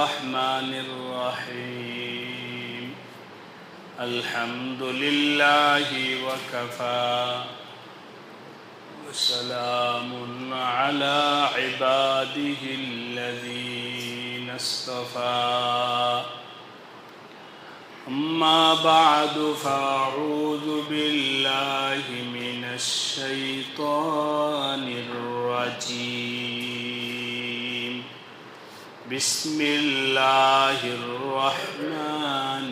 الرحمن الرحيم الحمد لله وكفى وسلام على عباده الذين اصطفى أما بعد فأعوذ بالله من الشيطان الرجيم بسم الله الرحمن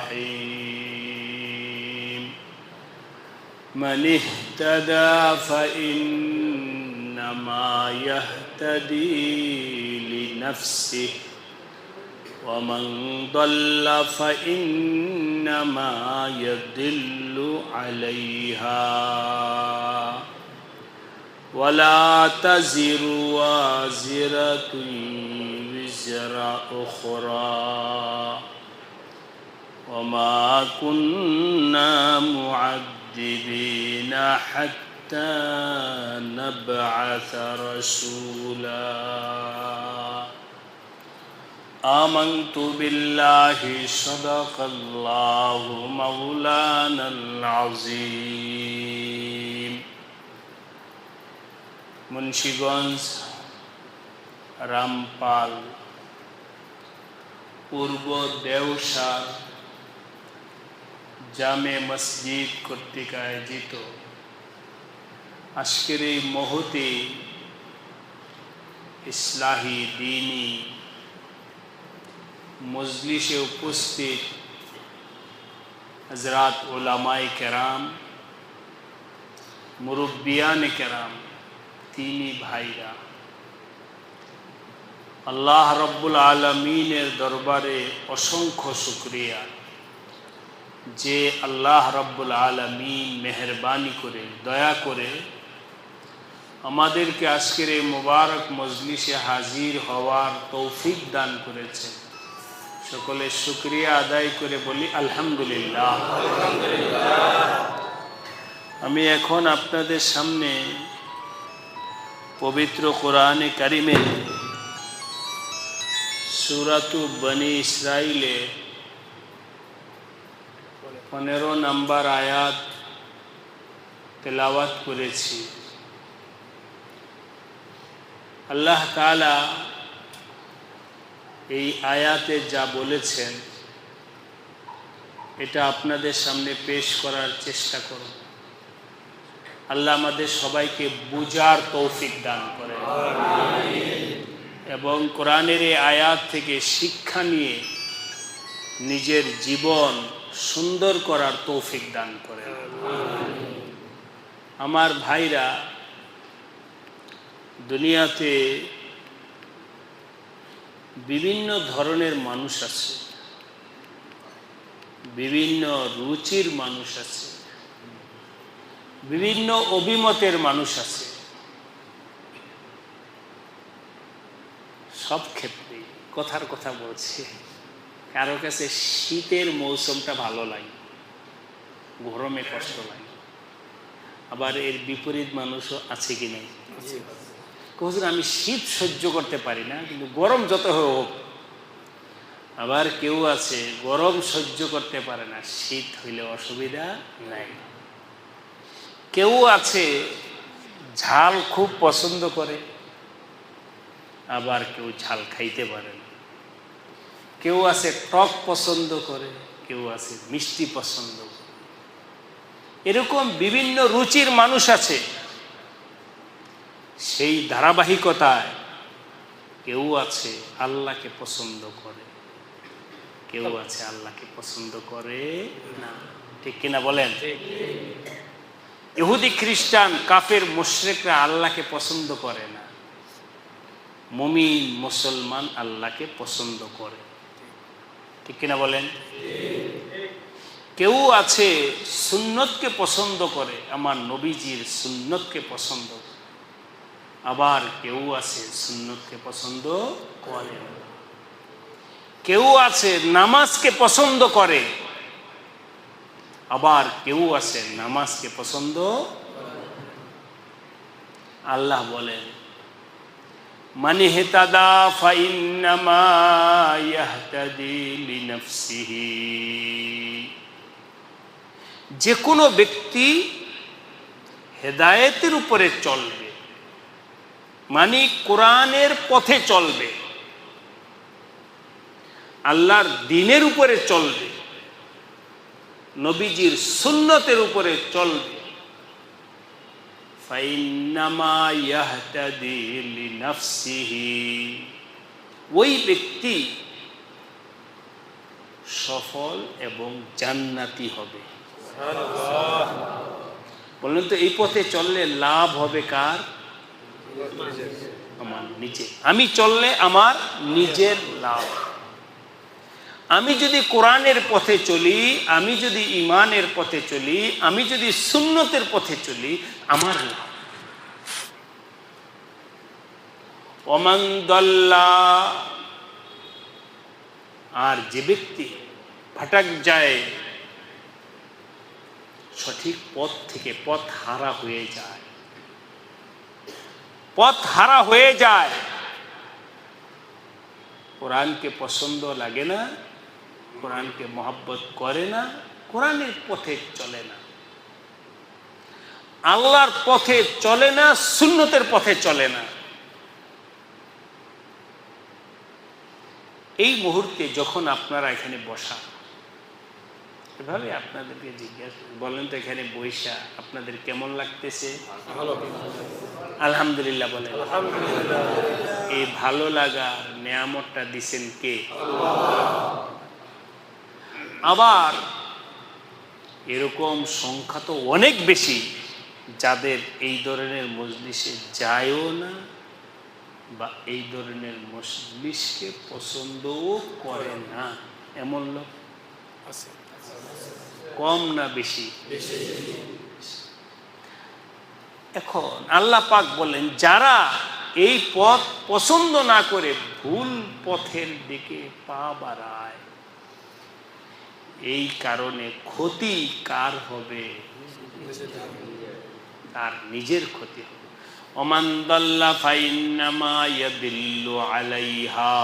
الرحيم من اهتدى فإنما يهتدي لنفسه ومن ضل فإنما يضل عليها ولا تزر وازرة وزر أخرى وما كنا معذبين حتى نبعث رسولا آمنت بالله صدق الله مولانا العظيم মুন্সিগঞ্জ রামপাল পূর্ব দেওসার জামে মসজিদ কর্তৃক আয়োজিত আজকের এই মহতি ইসলাহি দ্বীনি মজলিসে উপস্থিত হযরত উলামায়ে কেরাম, মুরব্বিয়ানে কেরাম, তিনি ভাইরা, আল্লাহ রব্বুল আলামিনের দরবারে অসংখ্য শুকরিয়া যে আল্লাহ রব্বুল আলামিন মেহেরবানি করে দয়া করে আমাদেরকে আজকের এই মুবারক মজলিসে হাজির হওয়ার তৌফিক দান করেছেন। সকলে শুকরিয়া আদায় করে বলি আলহামদুলিল্লাহ। আমি এখন আপনাদের সামনে পবিত্র কোরআনে কারিমে সূরাতু বনি ইসরাইলে 15 নম্বর আয়াত তেলাওয়াত করেছি। আল্লাহ তাআলা এই আয়াতে যা বলেছেন এটা আপনাদের সামনে পেশ করার চেষ্টা করব। আল্লাহ আমাদের সবাইকে বুঝার তৌফিক দান করেন এবং কোরআনের এই আয়াত থেকে শিক্ষা নিয়ে নিজের জীবন সুন্দর করার তৌফিক দান করেন। আমার ভাইরা, দুনিয়াতে বিভিন্ন ধরনের মানুষ আছে, বিভিন্ন রুচির মানুষ আছে, বিভিন্ন অভিমতের মানুষ আছে। সব ক্ষেত্রে কথার কথা বলছে, কারো কাছে শীতের মৌসুমটা ভালো লাগে, গরমে কষ্ট লাগে। আবার এর বিপরীত মানুষও আছে কি নাই? হুজুর আমি শীত সহ্য করতে পারি না, কিন্তু গরম যত হোক। আবার কেউ আছে গরম সহ্য করতে পারে না, শীত হইলে অসুবিধা নাই। কেউ আছে ঝাল খুব পছন্দ করে, আবার কেউ ঝাল খাইতে পারে না। কেউ আছে টক পছন্দ করে, কেউ আছে মিষ্টি পছন্দ করে। এরকম বিভিন্ন রুচির মানুষ আছে। সেই ধারাবাহিকতায় কেউ আছে আল্লাহকে পছন্দ করে, কেউ আছে আল্লাহকে পছন্দ করে না। ঠিক কিনা বলেন? ইহুদি খ্রিস্টান কাফের মুশরিকরা আল্লাহকে পছন্দ করে না, মুমিন মুসলমান আল্লাহকে পছন্দ করে। ঠিক কিনা বলেন? কেউ আছে সুন্নতকে পছন্দ করে, আমার নবীজির সুন্নতকে পছন্দ করে। আবার কেউ আছে সুন্নতকে পছন্দ করে না। কেউ আছে নামাজকে পছন্দ করে, আবার কেউ আছে নামাজকে পছন্দ। আল্লাহ বলেন মান ইহতাদা ফাইন্নামা ইয়াহতাদি লিনাফসিহি। যে কোনো ব্যক্তি হেদায়েতের উপরে চলবে, মানে কোরআনের পথে চলবে, আল্লাহর দ্বীনের উপরে চলবে, নবীজির সুন্নতের উপরে চলবে, ফাইন্নামা ইয়াহতাদি লিনাফসিহি, ওই ব্যক্তি সফল এবং জান্নাতি হবে। বললেন তো এই পথে চললে লাভ হবে কার? আমার নিজে। আমি চললে আমার নিজের লাভ। আমি যদি কোরআনের পথে চলি, আমি যদি ঈমানের পথে চলি, আমি যদি সুন্নতের পথে চলি, আমার লাভ। ওমান দাল্লা, আর যে ব্যক্তি ভটক যায়, সঠিক পথ থেকে পথ হারা হয়ে যায়, পথ হারা হয়ে যায়, কোরআনকে পছন্দ লাগে না, কোরআনকে মহব্বত করে না, কোরআনের পথে চলে না, আল্লাহর পথে চলে না, সুন্নতের পথে চলে না। এই মুহূর্তে যখন আপনারা এখানে বসা, এভাবে আপনাদেরকে জিজ্ঞাসা বলেন তো, এখানে বৈশা আপনাদের কেমন লাগতেছে? আলহামদুলিল্লাহ বলেন। এই ভালো লাগা নেয়ামতটা দিছেন কে? আবার এরকম সংখ্যা তো অনেক বেশি যাদের এই ধরনের মজলিসে যায়ও না বা এই ধরনের মজলিসকে পছন্দও করে না, এমন লোক আছে? কম না বেশি? এখন আল্লাহ পাক বলেন, যারা এই পথ পছন্দ না করে ভুল পথের দিকে পা বাড়ায়, এই কারণে ক্ষতি কার হবে? তার নিজের ক্ষতি হবে। ওমান দাল্লা ফাইন্নামা ইয়াদিল্লু আলাইহা,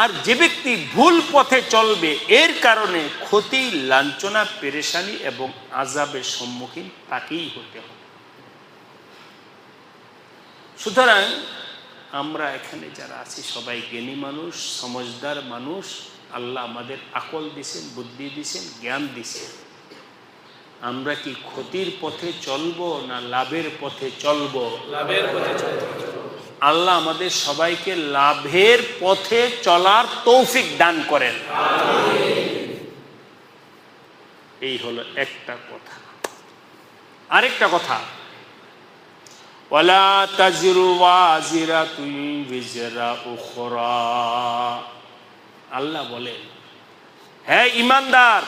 আর যে ব্যক্তি ভুল পথে চলবে এর কারণে ক্ষতি, লাঞ্ছনা, পেরেশানি এবং আযাবের সম্মুখীন তাকেই হতে হবে। সুতরাং আমরা এখানে যারা আছি সবাই জ্ঞানী মানুষ, সমজদার মানুষ। আল্লাহ আমাদের আকল দিছেন, বুদ্ধি দিছেন, জ্ঞান দিছেন। আমরা কি ক্ষতির পথে চলবো না লাভের পথে চলবো? লাভের পথে চলবো। আল্লাহ আমাদের সবাইকে লাভের পথে চলার তৌফিক দান করেন। এই হলো একটা কথা। আরেকটা কথা, ওয়ালা তাজিরু ওয়াজিরাতুন বিজরা উখরা। আল্লাহ বলেন, হ্যাঁ ঈমানদার,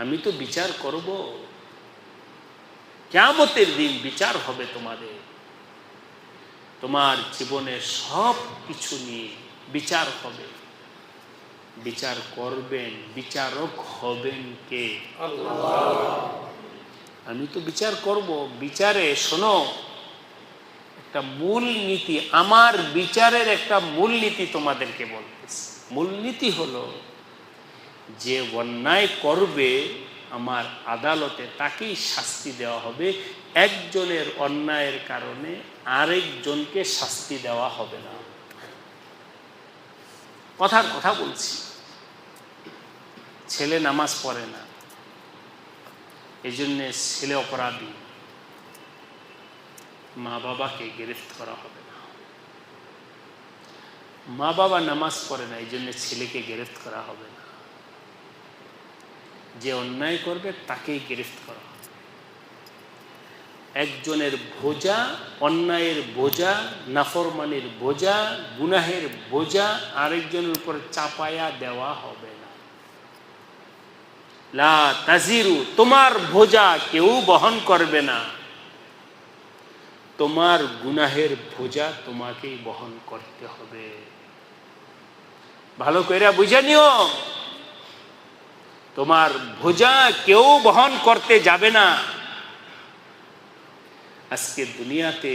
আমি তো বিচার করব, কিয়ামতের দিন বিচার হবে তোমাদের, তোমার জীবনের সব কিছু নিয়ে বিচার হবে। বিচার করবেন, বিচারক হবেন কে? আল্লাহ। আমি তো বিচার করব। বিচারে শোনো, একটা মূল নীতি, আমার বিচারের একটা মূল নীতি তোমাদেরকে বলতেছি। মূল নীতি হলো, যে অন্যায় করবে আমার আদালতে তাকেই শাস্তি দেওয়া হবে। একজনের অন্যায়ের কারণে আরেকজনকে শাস্তি দেওয়া হবে না। কথার কথা বলছি। ছেলে নামাজ পড়ে না, এই জন্যে ছেলে অপরাধী, মা বাবাকে গ্রেফতার করা হবে না। মা বাবা নামাজ পড়ে না, এই জন্য ছেলেকে গ্রেফতার করা হবে না। যে অন্যায় করবে তাকেই গ্রেফতার করা হবে। একজনের বোঝা, অন্যায়ের বোঝা, নাফরমানির বোঝা, গুনাহের বোঝা আরেকজনের উপর চাপায়া দেওয়া হবে না। লা তাজিরু, তোমার বোঝা কেউ বহন করবে না, তোমার গুনাহের বোঝা তোমাকেই বহন করতে হবে। ভালো করে বুঝে নিও, তোমার বোঝা কেউ বহন করতে যাবে না। আজকে দুনিয়াতে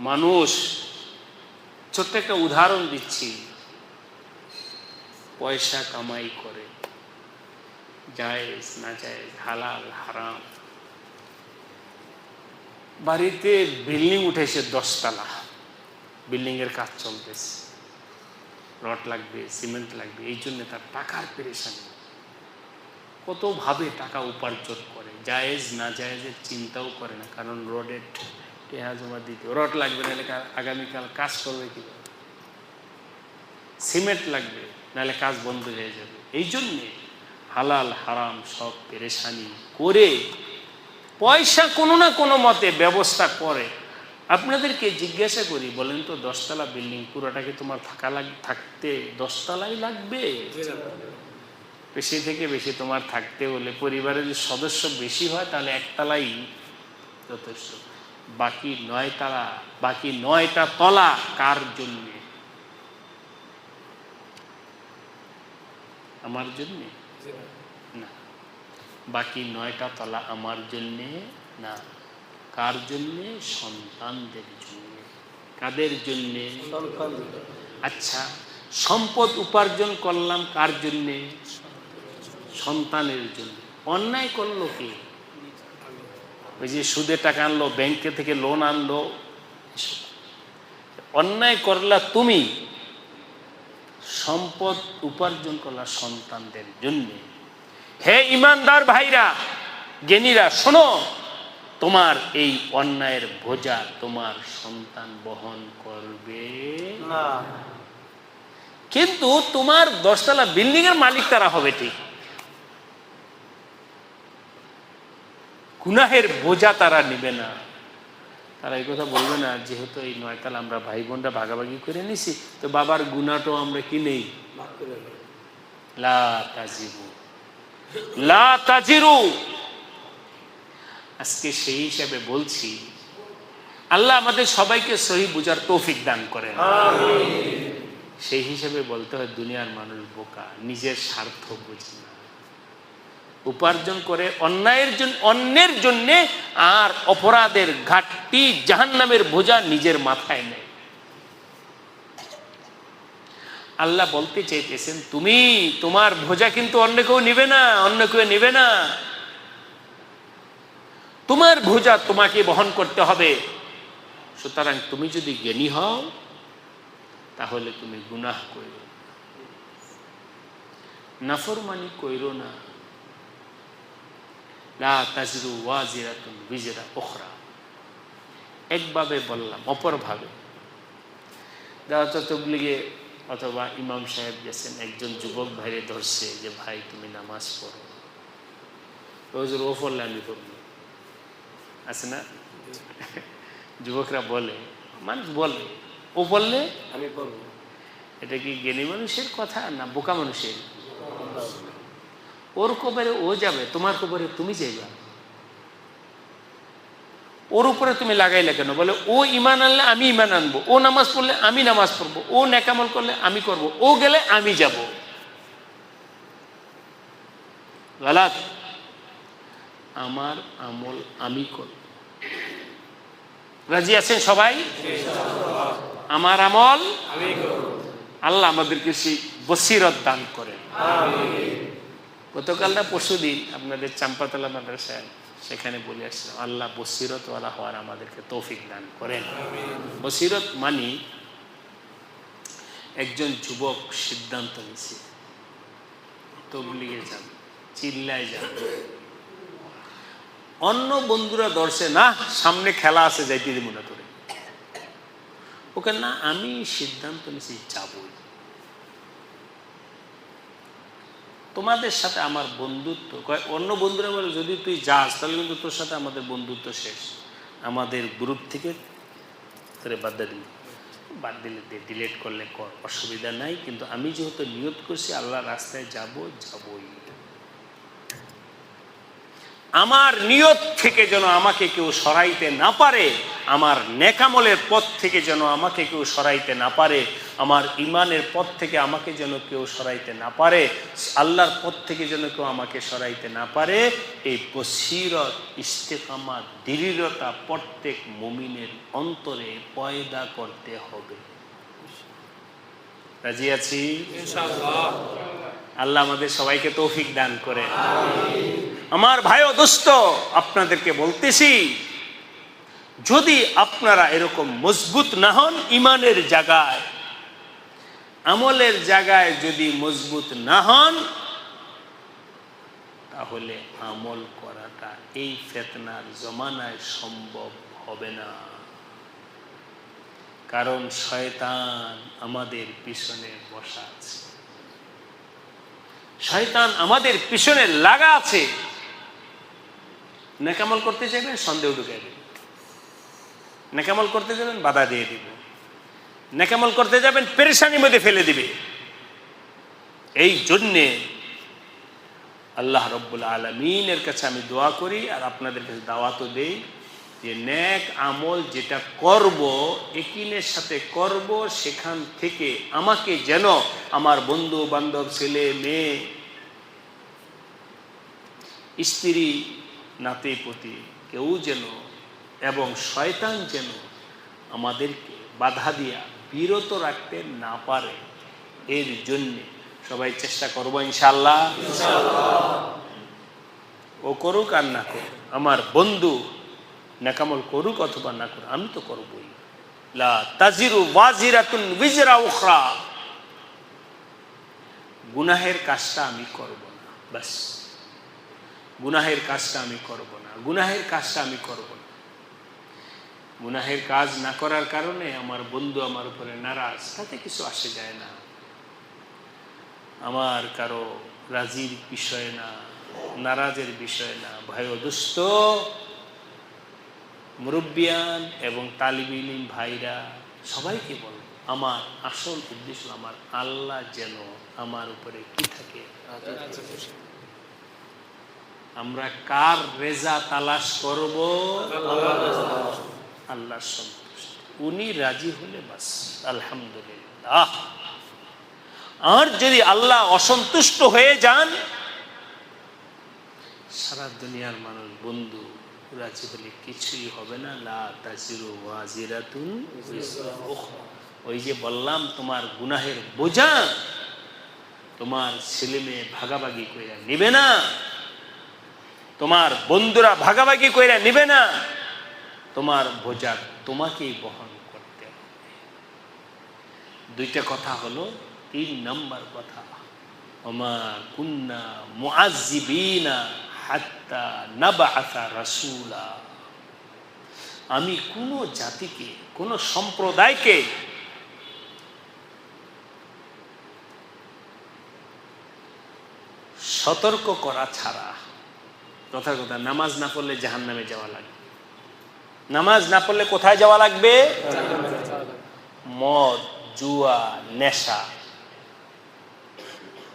মানুষ, ছোট্ট একটা উদাহরণ দিচ্ছি, পয়সা কামাই করে, জায়েজ না জায়েজ, হালাল হারাম, বাড়িতে বিল্ডিং উঠেছে 10 তলা, বিল্ডিং এর কাজ চলতেছে, রড লাগবে, সিমেন্ট লাগবে, এই জন্য তার টাকার পেরেশানি, কত ভাবে টাকা উপার্জন করে, জায়েজ না জায়েজের চিন্তাও করে না, কারণ রডের টেহা জমা দিতে, রড লাগবে নাহলে আগামীকাল কাজ করবে কিভাবে, সিমেন্ট লাগবে নাহলে কাজ বন্ধ হয়ে যাবে। এই জন্যে হালাল হারাম সব পেরেশানি করে পয়সা কোনো না কোনো মতে ব্যবস্থা করে। আপনাদেরকে জিজ্ঞাসা করি, বলেন তো 10 তলা বিল্ডিং পুরোটাকে তোমার থাকতে 10 তলাই লাগবে? বেশি থেকে বেশি তোমার থাকতে হলে পরিবারের যদি সদস্য বেশি হয় তাহলে 1 তলাই যথেষ্ট। বাকি 9 তলা, বাকি 9টা তলা কার জন্যে? আমার জন্যে না, বাকি 9টা তলা আমার জন্যে না। কার জন্যে? সন্তানদের জন্যে। কাদের জন্যে? আচ্ছা, সম্পদ উপার্জন করলাম কার জন্যে? সন্তানের জন্য। অন্যায় করলো কে? ওই যে সুদে টাকা আনলো, ব্যাংকে থেকে লোন আনলো, অন্যায় করলা তুমি, সম্পদ উপার্জন করলা সন্তানদের জন্যে। হে ইমানদার ভাইরা, জ্ঞানীরা, শোনো, তোমার এই অন্যায়ের বোঝা তোমার সন্তান বহন করবে না, কিন্তু তোমার 10 তলা বিল্ডিং এর মালিক তারা হবে ঠিক, গুনাহের বোঝা তারা নিবে না। তারা এই কথা বলবে না, যেহেতু এই 9 তলা আমরা ভাই বোনরা ভাগাভাগি করে নিছি, তো বাবার গুনাহটাও আমরা কি নেই, লা তাজিরু লা তাজিরু। আজকে সেই হিসাবে বলছি, আল্লাহ আমাদের সবাইকে সহি বুঝার তৌফিক দান করেন। সেই হিসাবে বলতে হয়, দুনিয়ার মানুষ বোকা, নিজের স্বার্থ বুঝে না, উপার্জন করে অন্যায়ের জন্য, অন্যের জন্যে, আর অপরাধের ঘাটতি জাহান্নামের বোঝা নিজের মাথায় নেয়। আল্লাহ বলতে চাইতেছেন, তুমি তোমার বোঝা কিন্তু অন্য কেউ নিবে না, অন্য কেউ নিবে না, তোমার বোঝা তোমাকে বহন করতে হবে। সুতরাং তুমি যদি জ্ঞানী হও তাহলে তুমি গুনাহ করো, নাফরমানি কইরো না। লা তাজরু ওয়াজিরাতুন বিজরা উখরা, একভাবে বললাম, অপরভাবে দাওয়াত তাবলীগে অথবা ইমাম সাহেব গেছেন, একজন যুবক ভাইরে ধরছে যে ভাই তুমি নামাজ পড়ো, হুজুর ও পড়লে আমি পড়বো, আছে না? যুবকরা বলে, মানুষ বলে ও বললে আমি পড়বো। এটা কি জ্ঞানী মানুষের কথা না বোকা মানুষের? ওর কবরে ও যাবে, তোমার কবরে তুমি যাইবা, ওর উপরে তুমি লাগাইলে কেন? বলে ও ইমান আনলে আমি ইমান আনবো, ও নামাজ পড়লে আমি নামাজ পড়বো, ও নেকামল করলে আমি করব, ও গেলে আমি যাব। গালাত, আমার আমল আমি করব। রাজি আছেন সবাই? আমার আমল আমি করব। আল্লাহ আমাদেরকে সেই বসিরত দান করেন। গতকাল না পরশুদিন আপনাদের চাম্পাতলা মাদ্রাসায় সেখানে বলে আসছিলাম, আল্লাহ বসিরতওয়ালা হওয়ার আমাদেরকে তৌফিক দান করেন। বসিরত মানি, একজন যুবক সিদ্ধান্ত নিছে তবলিগে যাবে, চিল্লায় যাবে, অন্য বন্ধুরা ধরছে না, সামনে খেলা আছে যাইতে দিব না তোরে, ওকে না, আমি সিদ্ধান্ত নিছি যাবই, তোমাদের সাথে আমার বন্ধুত্ব। অন্য বন্ধুরা বলে যদি তুই যাস তাহলে কিন্তু তোর সাথে আমাদের বন্ধুত্ব শেষ, আমাদের গ্রুপ থেকে তোরে বাদ দিবি। বাদ দিলে ডিলেট করলে কর, অসুবিধা নাই, কিন্তু আমি যেহেতু নিয়ত করছি আল্লাহ রাস্তায় যাবই। আমার নিয়ত থেকে যেন আমাকে কেউ সরাইতে না পারে, আমার নেকামলের পথ থেকে যেন আমাকে কেউ সরাইতে না পারে, আমার ইমানের পথ থেকে আমাকে যেন কেউ সরাইতে না পারে, আল্লাহর পথ থেকে যেন কেউ আমাকে সরাইতে না পারে। এই বসিরত, ইস্তেকামাত, দৃঢ়তা প্রত্যেক মুমিনের অন্তরে পয়দা করতে হবে। রাজি আছি ইনশাআল্লাহ? আল্লাহ আমাদের সবাইকে তৌফিক দান করে। আমার ভাই ও দোস্ত, আপনাদেরকে বলতেছি, যদি আপনারা এরকম মজবুত না হন, ইমানের জায়গায়, আমলের জায়গায় যদি মজবুত না হন, তাহলে আমল করাটা এই ফিতনার জমানায় সম্ভব হবে না। কারণ শয়তান আমাদের পিছনে বসা আছে, শয়তান আমাদের পিছনে লাগা আছে। নেকামল করতে চাইবেন, সন্দেহ ঢুকাই দেবেন। নেকামল করতে যাবেন, বাধা দিয়ে দিব। নেকামল করতে যাবেন, পেরেশানির মধ্যে ফেলে দিবে। এই জন্যে আল্লাহ রব্বুল আলামিনের কাছে আমি দোয়া করি, আর আপনাদের কাছে দাওয়াতও দেই, যে নেক আমল যেটা করব, একিনের সাথে করব, সেখান থেকে আমাকে যেন আমার বন্ধু বান্ধব, ছেলে মেয়ে, স্ত্রী, নাতি পুতি কেউ যেন এবং শয়তান যেন আমাদেরকে বাধা দিয়া বিরত রাখতে না পারে, এর জন্য সবাই চেষ্টা করবো ইনশাআল্লাহ। ও করুক আর না করুক, আমার বন্ধু নেকামল করুক অথবা না করুক, আমি তো করবই। লা তাজিরু ওয়াজিরাতুন বিজরা উখরা, গুনাহের কাজটা আমি করব না, বাস। গুনাহের কাজটা আমি করব না, গুনাহের কাজটা আমি করব না। গুনাহের কাজ না করার কারণে আমার বন্ধু আমার উপরে নারাজ, তাতে কিছু আসে যায় না। আমার কারো রাজির বিষয় না, নারাজের বিষয় না। ভাই ও দোস্ত, মুরব্বিয়ান এবং তালিব ইলম ভাইরা, সবাইকে বল, আমার আসল উদ্দেশ্য আমার আল্লাহ যেন আমার উপরে কি থাকে, আমরা কার রেজা তালাশ করব? আল্লাহর সন্তুষ্টি। উনি রাজি হলে বাস আলহামদুলিল্লাহ। আর যদি আল্লাহ অসন্তুষ্ট হয়ে যান, সারা দুনিয়ার মানুষ বন্ধু রাজি হলে কিছুই হবে না। লা তাজিরু ওয়াজিরাতুন উযরা উখরা। ওই যে বললাম, তোমার গুনাহের বোঝা তোমার ছেলে মেয়ে ভাগাভাগি কইরা নিবে না, তোমার বন্ধুরা ভাগাভাগি কইরা নিবে না, তোমার বোঝা তোমাকেই বহন করতে হবে। দুইটা কথা হলো। 3 নম্বর কথা, ওমা কুন্না মুআজ্জিবিনা হাত্তা নাবআসা রাসূলা, আমি কোন জাতিকে, কোন সম্প্রদায়কে সতর্ক করা ছাড়া, কথার কথা, নামাজ না পড়লে জাহান্নামে যাওয়া লাগবে। নামাজ না পড়লে কোথায় যাওয়া লাগবে? মদ, জুয়া, নেশা,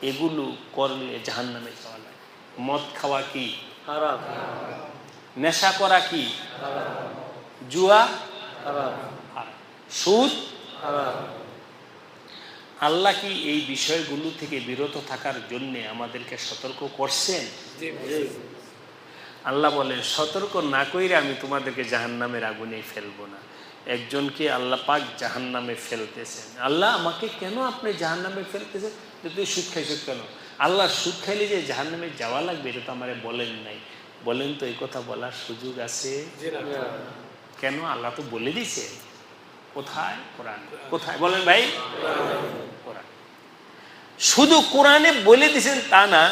এগুলো করলে জাহান্নামে যাওয়া লাগে। মদ খাওয়া কি হারাম, নেশা করা কি হারাম, জুয়া হারাম, সুদ হারাম। আল্লাহ কি এই বিষয়গুলো থেকে বিরত থাকার জন্য আমাদেরকে সতর্ক করছেন? আল্লাহ বলেন, সতর্ক না কইরে আমি তোমাদেরকে জাহান্নামের আগুনে ফেলবো না। একজনকে আল্লাহ পাক জাহান্নামে ফেলতেছেন। আল্লাহ, আমাকে কেন আপনি জাহান্নামে ফেলতেছেন? তুই সুদ খাইছ কেন? আল্লাহ, সুদ খাইলে যে জাহান্নামে যাওয়া লাগবে এটা তো আমারে বলেন নাই। বলেন তো, এই কথা বলার সুযোগ আছে? কেন? আল্লাহ তো বলে দিছে। কোথায়? কোরআন। কোথায় বলেন ভাই? কোরআন। শুধু কোরআনে বলে দিছেন তা না,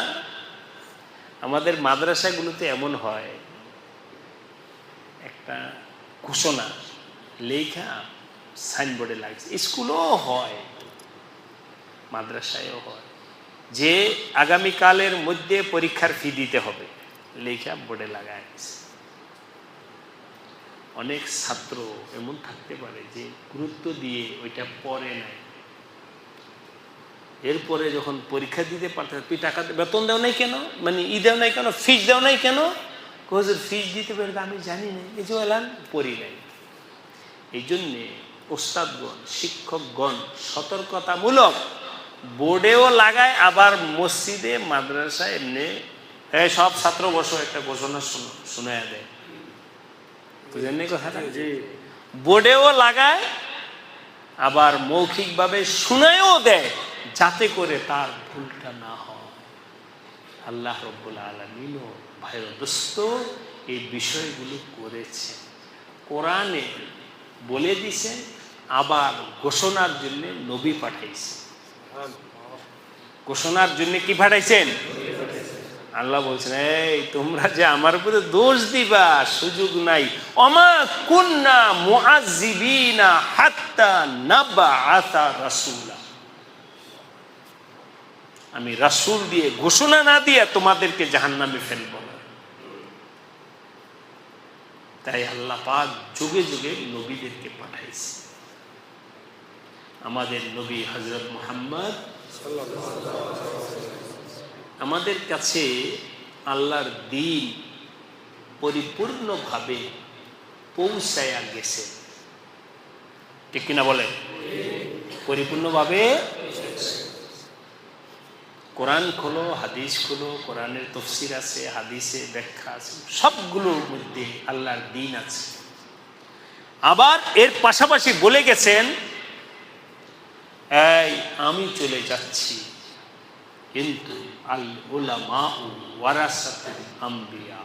আমাদের মাদ্রাসাগুলোতে এমন হয়, একটা ঘোষণা লেখা সাইনবোর্ডে লাগছে, স্কুলেও হয়, মাদ্রাসায়ও হয়, যে আগামীকালের মধ্যে পরীক্ষার ফি দিতে হবে, লেখা বোর্ডে লাগায় গেছে। অনেক ছাত্র এমন থাকতে পারে যে গুরুত্ব দিয়ে ওইটা পড়ে নাই, এরপরে যখন পরীক্ষা দিতে পারতে, তুই টাকা বেতন দেও নাই কেন, মানে দেও নাই কেন, ফিস দেও নাই কেন, হুজুর ফিস দিতে পারে, আমি জানি না, এই যে এলান পড়ি নাই। এই জন্যে ওস্তাদগণ, শিক্ষকগণ সতর্কতামূলক বোর্ডেও লাগায়, আবার মসজিদে মাদ্রাসায় এমনি সব ছাত্র বসো একটা ঘোষণা শোনায় দেয়, বুঝলেন না কথাটা? বোর্ডেও লাগায়, আবার মৌখিকভাবে শুনায়ও দেয়, যাতে করে তার ভুলটা না হয়। আল্লাহ রাব্বুল আলামিনও ভয়দস্ত এই বিষয়গুলো করেছে, কোরআনে বলে দিছেন, আবার ঘোষণার জন্য নবী পাঠাইছে। ঘোষণার জন্য কি পাঠাইছেন? আল্লাহ বলছেন, এই তোমরা যে আমার উপরে দোষ দিবা সুযোগ নাই। ওমা কুন্না মুআজ্জিবিনা হাত্তা নাবআসা রাসূলা, আমি রাসূল দিয়ে ঘোষণা না দিয়ে তোমাদেরকে জাহান্নামে ফেলব না। তাই আল্লাহ পাক যুগে যুগে নবীদেরকে পাঠাইছে। আমাদের নবী হযরত মুহাম্মদ আমাদের কাছে আল্লাহর দ্বীন পরিপূর্ণভাবে পৌঁছায়া গেছে, ঠিক কিনা বলেন? পরিপূর্ণভাবে। কোরআন খোলো, হাদিস খোলো, কোরআনের তাফসীর আছে, হাদিসে ব্যাখ্যা আছে, সবগুলোর মধ্যে আল্লাহর দ্বীন আছে। আবার এর পাশাপাশি বলে গেছেন, এই আমি চলে যাচ্ছি, কিন্তু আল উলামাউ ওয়ারাসাতুল আম্বিয়া,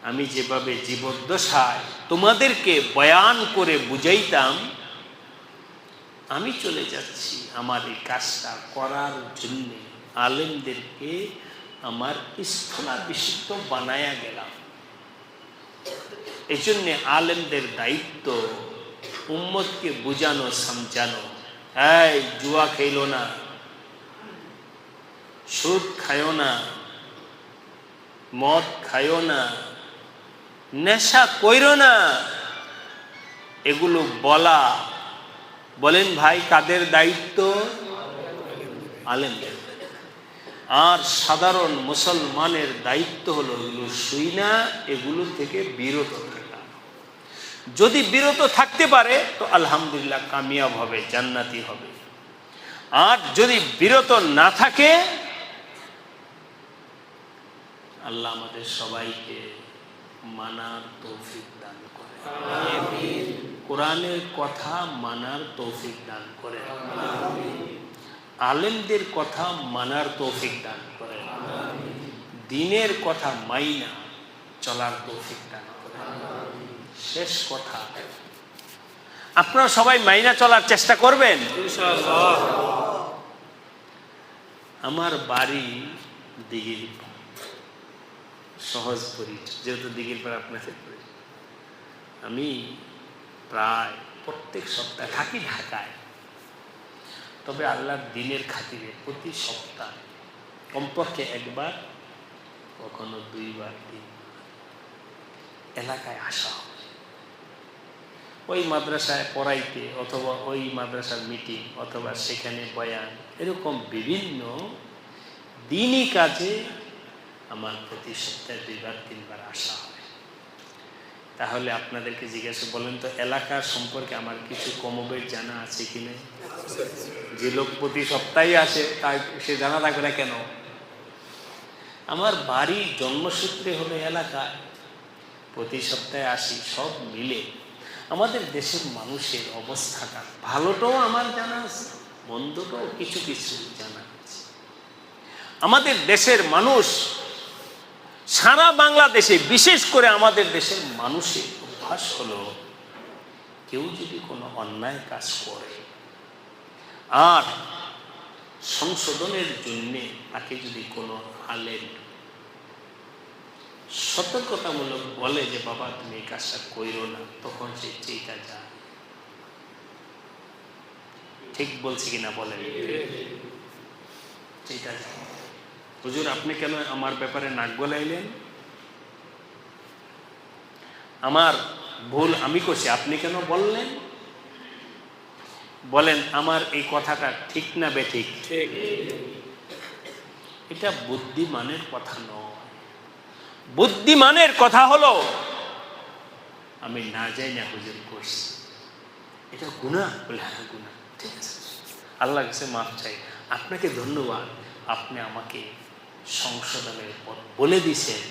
আমি যেভাবে জীবদ্দশায় তোমাদেরকে বয়ান করে বুঝাইতাম, আমি চলে যাচ্ছি, আমার এই কাজটা করার জন্য আলেমদেরকে আমার স্থলাভিষিক্ত বানায়া গেলাম। এই জন্য আলেমদের দায়িত্ব উম্মতকে বুঝানো, সমঝানো। এই জুয়া খেলো না, সুদ খায়ো না, মদ খায়ো না, নেশা কইরো না, এগুলো বলা। বলেন ভাই, কাদের দায়িত্ব? আলেমদের। আর সাধারণ মুসলমানের দায়িত্ব হলো এগুলো শুই না, এগুলো থেকে বিরত থাকা। যদি বিরত থাকতে পারে তো আলহামদুলিল্লাহ কামিয়াব হবে, জান্নাতি হবে। আর যদি বিরত না থাকে, আল্লাহ আমাদের সবাইকে মানার তৌফিক দান করে, কোরআনের কথা মানার তৌফিক দান করে, আলেমদের কথা মানার তৌফিক দান করে, দ্বীনের কথা মাইনা চলার তৌফিক দান করে। শেষ কথা, আপনারা সবাই মাইনা চলার চেষ্টা করবেন ইনশাআল্লাহ। আমার বাড়ি দিঘিরপাড়, সহজ পরিচয়, যেহেতু দিঘিরপাড় আপনাদের পরিচয়। আমি প্রায় প্রত্যেক সপ্তাহে থাকি ঢাকায়, তবে আল্লাহর দ্বীনের খাতিরে প্রতি সপ্তাহে কমপক্ষে একবার, কখনো 2 বার 3 এলাকায় আসা হয়। ওই মাদ্রাসায় পড়াইতে, অথবা ওই মাদ্রাসার মিটিং, অথবা সেখানে বয়ান, এরকম বিভিন্ন দ্বীনি কাজে আমার প্রতি সপ্তাহে 2 বার 3 বার আসা হয়। তাহলে আপনাদেরকে জিজ্ঞাসা বলেন তো, এলাকার সম্পর্কে আমার কিছু কমবেশ জানা আছে কিনা? যে লোক প্রতি সপ্তাহে আসে তাই সে জানা থাকবে না কেন? আমার বাড়ি জন্মসূত্রে হলো এলাকায়, প্রতি সপ্তাহে আসি। সব মিলে আমাদের দেশের মানুষের অবস্থাটা, ভালোটাও আমার জানা আছে, মন্দটাও কিছু কিছু জানা আছে। আমাদের দেশের মানুষ সারা বাংলাদেশে, বিশেষ করে আমাদের দেশের মানুষের অভ্যাস হলো, কেউ যদি কোনো অন্যায় কাজ করে আর সংশোধনের জন্য তাকে যদি কোনো আলেম সতর্কতামূলক বলে যে বাবা তুমি এই কাজটা কইরো না, তখন সে চেতা যায়। ঠিক বলছি কিনা বলেন? চেতা যায়। হুজুর আপনি কেন আমার ব্যাপারে নাক গলাইলেন? আমার ভুল আমি করছি, আপনি কেন বললেন? বলেন আমার এই কথাটা ঠিক না বেঠিক? ঠিক। এটা বুদ্ধিমানের কথা নয়। বুদ্ধিমানের কথা হলো আমি না যাই না হুজুর করছি, এটা গুনাহ, বলে হ্যাঁ গুনাহ, ঠিক আছে, আল্লাহর কাছে মাফ চাই, আপনাকে ধন্যবাদ, আপনি আমাকে সংশোধনের পথ বলে দিছেন।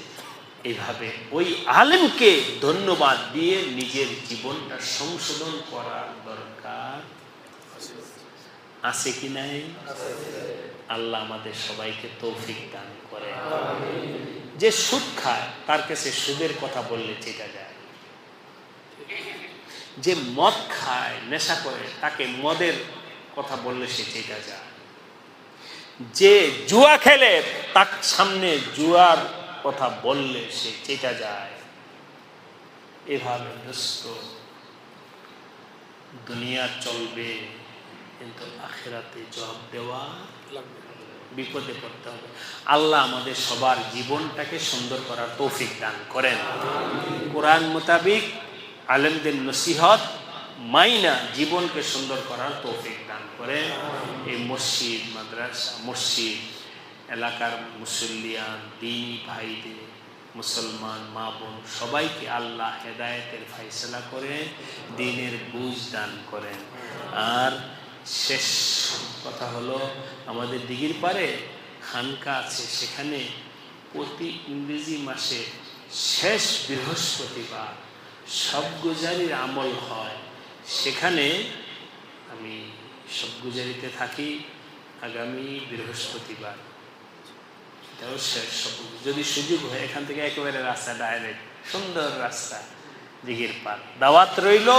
এইভাবে ওই আলেমকে ধন্যবাদ দিয়ে নিজের জীবনটা সংশোধন করার দরকার আছে কি নাই? আল্লাহ আমাদের সবাইকে তৌফিক দান করে। যে সুদ খায় তার কাছে সুদের কথা বললে চেটা যায়, যে মদ খায় নেশা করে তাকে মদের কথা বললে সে চেটা যায়, যে জুয়া খেলে তার সামনে জুয়ার কথা বললে সে চেটা যায়। এভাবে দোস্ত দুনিয়া চলবে, কিন্তু আখিরাতে জবাব দেওয়া লাগবে, বিপদে পড়তে হবে। আল্লাহ আমাদের সবার জীবনটাকে সুন্দর করার তৌফিক দান করেন। কোরআন মোতাবিক আলেমদের নসিহত মাইনা জীবনকে সুন্দর করার তৌফিক দান করেন। এই মসজিদ, মাদ্রাসা, মসজিদ, এলাকার মুসল্লিয়ান, দ্বীনি ভাইদের, মুসলমান মা বোন সবাইকে আল্লাহ হেদায়েতের ফায়সালা করে দ্বীনের বুঝ দান করেন। আর শেষ কথা হলো, আমাদের দিঘির পাড়ে খানকা আছে, সেখানে প্রতি ইংরেজি মাসে শেষ বৃহস্পতিবার সবগুজারির আমল হয়। সেখানে আমি সবগুজারিতে থাকি আগামী বৃহস্পতিবার, এটাও শেষ সব, যদি সুযোগ হয় এখান থেকে একেবারে রাস্তা ডাইরেক্ট, সুন্দর রাস্তা, দিঘির পাড়। দাওয়াত রইল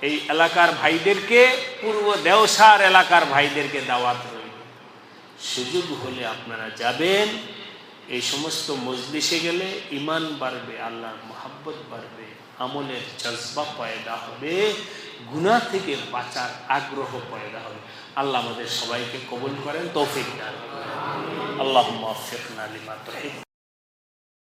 এই এলাকার ভাইদেরকে, পূর্ব দেওসার এলাকার ভাইদেরকে দাওয়াত রইল, সুযোগ হলে আপনারা যাবেন। এই সমস্ত মজলিসে গেলে ঈমান বাড়বে, আল্লাহর মহব্বত বাড়বে, আমলের জজবা পয়দা হবে, গুনাহ থেকে বাঁচার আগ্রহ পয়দা হবে। আল্লাহ আমাদের সবাইকে কবুল করেন, তৌফিক দান করেন। আল্লাহুম্মা ওয়াফিকনা লিমা তুহিব্বু